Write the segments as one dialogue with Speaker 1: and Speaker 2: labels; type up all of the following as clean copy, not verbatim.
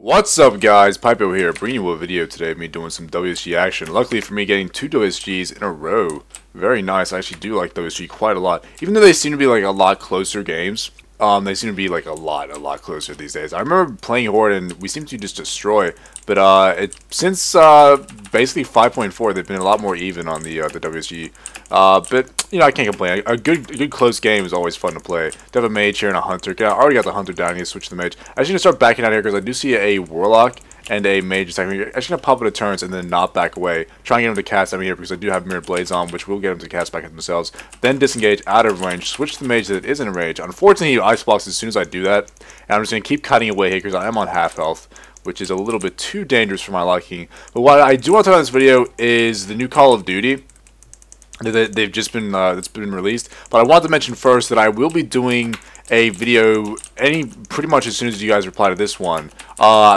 Speaker 1: What's up guys, Pypo here, bringing you a video today of me doing some WSG action. Luckily for me, getting 2 WSGs in a row. Very nice. I actually do like WSG quite a lot. Even though they seem to be like a lot closer games, they seem to be like a lot closer these days. I remember playing Horde and we seem to just destroy, but since basically 5.4, they've been a lot more even on the WSG. But you know, I can't complain. A good close game is always fun to play. To have a mage here and a hunter. I already got the hunter down. I need to switch to the mage. I'm actually gonna start backing out here because I do see a warlock and a mage attacking me. I'm actually gonna pop into turns and then not back away. Try and get him to cast at me here because I do have mirrored blades on, which will get him to cast back at themselves. Then disengage out of range. Switch to the mage that is in range. Unfortunately, he ice blocks as soon as I do that. And I'm just gonna keep cutting away here because I am on half health, which is a little bit too dangerous for my liking. But what I do want to talk about in this video is the new Call of Duty. They've just been it's been released, but I want to mention first that I will be doing a video pretty much as soon as you guys reply to this one.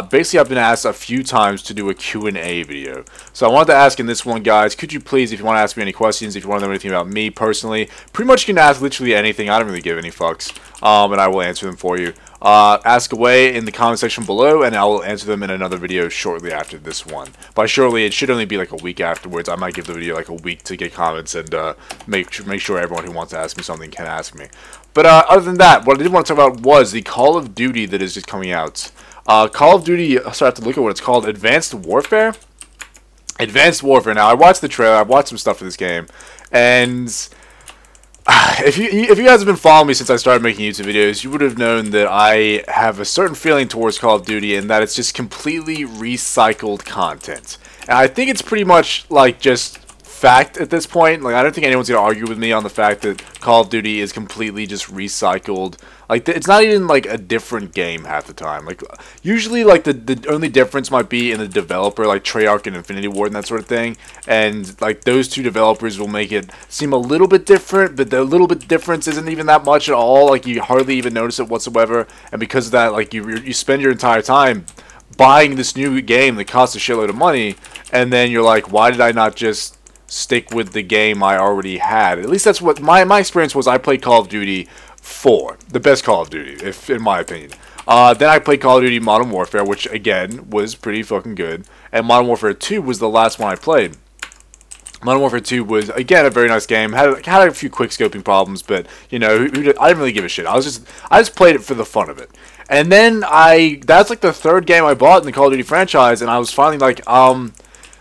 Speaker 1: Basically, I've been asked a few times to do a Q&A video, so I wanted to ask in this one, guys, could you please, if you want to ask me any questions, if you want to know anything about me personally, pretty much you can ask literally anything. I don't really give any fucks, and I will answer them for you. Ask away in the comment section below, and I will answer them in another video shortly after this one. By shortly, it should only be like a week afterwards. I might give the video like a week to get comments and make sure everyone who wants to ask me something can ask me. But other than that, what I did want to talk about was the Call of Duty that is just coming out. Call of Duty, so I have to look at what it's called, Advanced Warfare? Advanced Warfare. Now, I watched the trailer, I've watched some stuff for this game, and if you guys have been following me since I started making YouTube videos, you would have known that I have a certain feeling towards Call of Duty, and that it's just completely recycled content. And I think it's pretty much like just fact at this point. Like, I don't think anyone's gonna argue with me on the fact that Call of Duty is completely just recycled. Like, it's not even like a different game half the time. Like, usually like the only difference might be in the developer, like Treyarch and Infinity Ward and that sort of thing, and like those two developers will make it seem a little bit different, but the little bit difference isn't even that much at all. Like, you hardly even notice it whatsoever, and because of that, like, you spend your entire time buying this new game that costs a shitload of money, and then you're like, why did I not just stick with the game I already had? At least that's what my experience was. I played Call of Duty 4, the best Call of Duty, if in my opinion. Then I played Call of Duty Modern Warfare, which again was pretty fucking good, and Modern Warfare 2 was the last one I played. Modern Warfare 2 was, again, a very nice game. Had a few quick scoping problems, but you know, I didn't really give a shit. I just played it for the fun of it. And then that's like the third game I bought in the Call of Duty franchise, and I was finally like,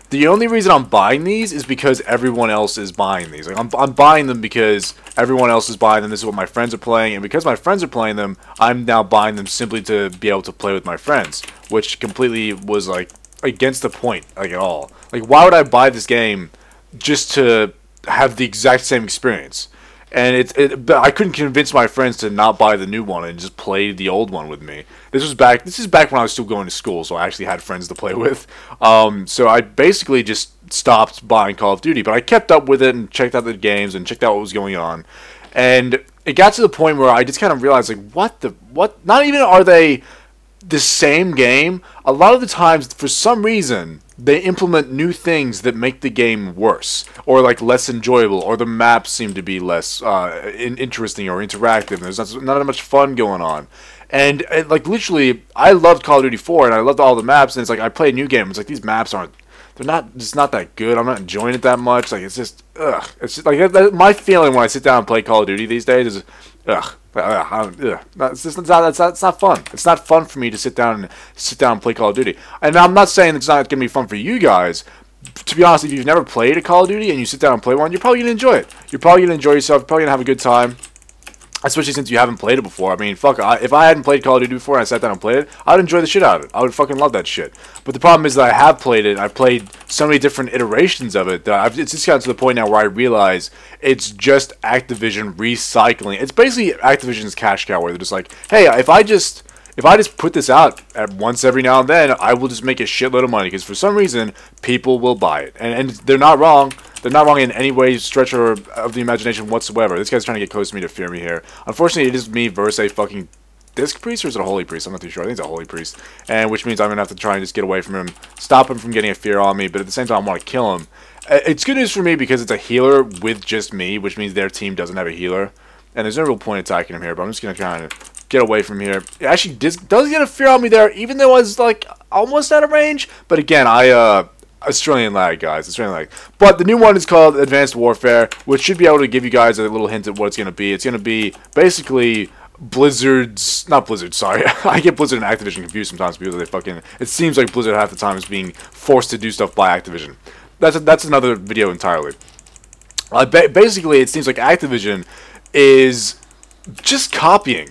Speaker 1: the only reason I'm buying these is because everyone else is buying these. Like, I'm buying them because everyone else is buying them. This is what my friends are playing, and because my friends are playing them, I'm now buying them simply to be able to play with my friends, which completely was like against the point, like, at all. Like, why would I buy this game just to have the exact same experience? And but I couldn't convince my friends to not buy the new one and just play the old one with me. This is back when I was still going to school, so I actually had friends to play with. So I basically just stopped buying Call of Duty, but I kept up with it and checked out the games and checked out what was going on. And it got to the point where I just kind of realized, like, what? Not even are they the same game. A lot of the times, for some reason, they implement new things that make the game worse, or like less enjoyable, or the maps seem to be less interesting or interactive. There's not that much fun going on. And like, literally, I loved Call of Duty 4, and I loved all the maps, and it's like, I play a new game, it's like, these maps it's not that good. I'm not enjoying it that much. Like, it's just, ugh. It's just like, my feeling when I sit down and play Call of Duty these days is, ugh. It's not fun. It's not fun for me to sit down and play Call of Duty. And I'm not saying it's not going to be fun for you guys. To be honest, if you've never played a Call of Duty and you sit down and play one, you're probably going to enjoy it. You're probably going to enjoy yourself. You're probably going to have a good time. Especially since you haven't played it before. I mean, fuck, if I hadn't played Call of Duty before and I sat down and played it, I'd enjoy the shit out of it. I would fucking love that shit. But the problem is that I have played it. I've played so many different iterations of it that it's just gotten to the point now where I realize it's just Activision recycling. It's basically Activision's cash cow, where they're just like, hey, if I just put this out at once every now and then, I will just make a shitload of money, because for some reason, people will buy it. And they're not wrong. They're not wrong in any way, stretch of the imagination whatsoever. This guy's trying to get close to me to fear me here. Unfortunately, it is me versus a fucking disc priest, or is it a holy priest? I'm not too sure. I think it's a holy priest. And which means I'm going to have to try and just get away from him, stop him from getting a fear on me, but at the same time, I want to kill him. It's good news for me because it's a healer with just me, which means their team doesn't have a healer. And there's no real point attacking him here, but I'm just going to kind of get away from here. It actually does get a fear on me there, even though I was like almost out of range. But again, Australian lag, guys. Australian lag. But the new one is called Advanced Warfare, which should be able to give you guys a little hint of what it's going to be. It's going to be basically not Blizzard, sorry. I get Blizzard and Activision confused sometimes because it seems like Blizzard half the time is being forced to do stuff by Activision. That's another video entirely. Basically, it seems like Activision is just copying,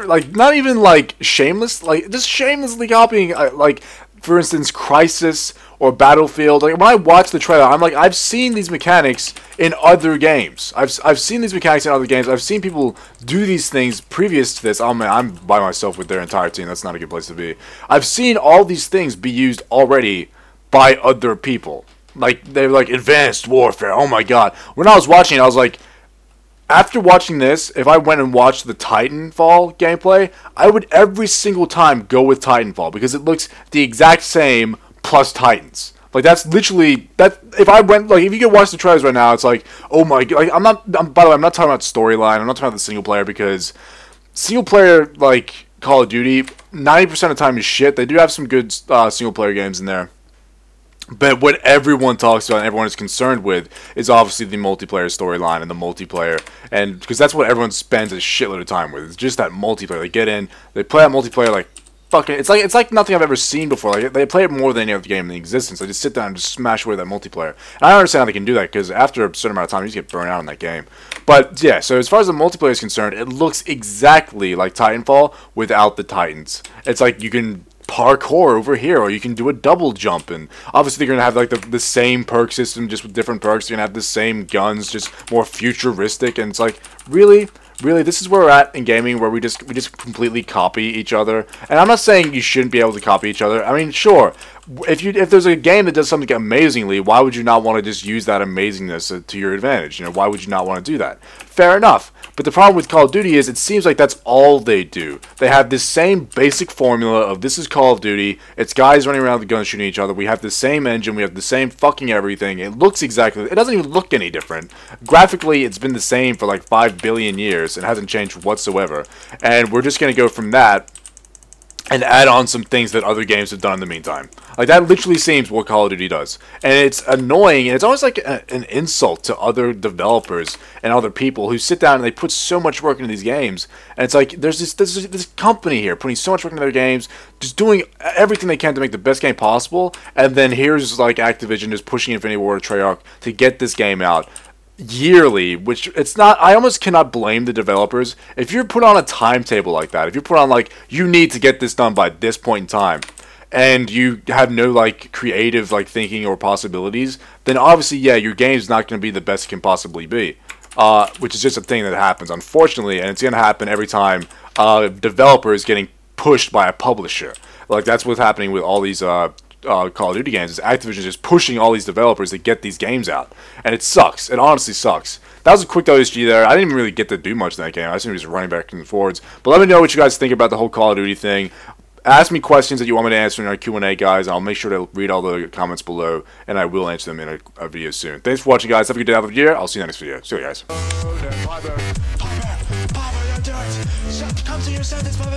Speaker 1: like not even like shameless, like just shamelessly copying, like for instance Crysis or Battlefield. Like when I watch the trailer, I'm like, I've seen these mechanics in other games. I've seen these mechanics in other games. I've seen people do these things previous to this. Oh man, I'm by myself with their entire team. That's not a good place to be. I've seen all these things be used already by other people. Like they're like Advanced Warfare. Oh my god. When I was watching it, I was like, after watching this, if I went and watched the Titanfall gameplay, I would every single time go with Titanfall because it looks the exact same plus Titans. Like that's literally that. If I went like if you could watch the trailers right now, it's like, oh my god. Like by the way, I'm not talking about storyline. I'm not talking about the single player because single player like Call of Duty, 90% of the time is shit. They do have some good single player games in there. But what everyone talks about and everyone is concerned with is obviously the multiplayer storyline and the multiplayer. And because that's what everyone spends a shitload of time with. It's just that multiplayer. They get in, they play that multiplayer like fucking, it's like nothing I've ever seen before. Like they play it more than any other game in existence. They just sit down and just smash away that multiplayer. And I don't understand how they can do that because after a certain amount of time you just get burned out in that game. But yeah, so as far as the multiplayer is concerned, it looks exactly like Titanfall without the Titans. It's like you can parkour over here, or you can do a double jump, and obviously they're gonna have like the same perk system just with different perks. You're gonna have the same guns, just more futuristic, and it's like really this is where we're at in gaming, where we just completely copy each other. And I'm not saying you shouldn't be able to copy each other. I mean, sure, if there's a game that does something amazingly, why would you not want to just use that amazingness to your advantage? You know, why would you not want to do that? Fair enough. But the problem with Call of Duty is it seems like that's all they do. They have this same basic formula of this is Call of Duty. It's guys running around with guns shooting each other. We have the same engine. We have the same fucking everything. It looks exactly... It doesn't even look any different. Graphically, it's been the same for like 5 billion years. It hasn't changed whatsoever. And we're just going to go from that and add on some things that other games have done in the meantime. Like, that literally seems what Call of Duty does. And it's annoying, and it's almost like an insult to other developers and other people who sit down and they put so much work into these games. And it's like, there's this company here putting so much work into their games, just doing everything they can to make the best game possible, and then here's, like, Activision just pushing Infinity Ward or Treyarch to get this game out yearly, which it's not. I almost cannot blame the developers. If you're put on a timetable like that, if you're put on like you need to get this done by this point in time, and you have no like creative like thinking or possibilities, then obviously yeah, your game's not going to be the best it can possibly be, which is just a thing that happens unfortunately, and it's going to happen every time developer is getting pushed by a publisher. Like that's what's happening with all these Call of Duty games. Is Activision just pushing all these developers to get these games out, and it sucks. It honestly sucks. That was a quick WSG there. I didn't even really get to do much in that game. I just was running back and forwards. But let me know what you guys think about the whole Call of Duty thing. Ask me questions that you want me to answer in our Q&A, guys. I'll make sure to read all the comments below, and I will answer them in a video soon. Thanks for watching, guys. Have a good day, have a good year. I'll see you in the next video. See you guys. Come to your sentence, Papa.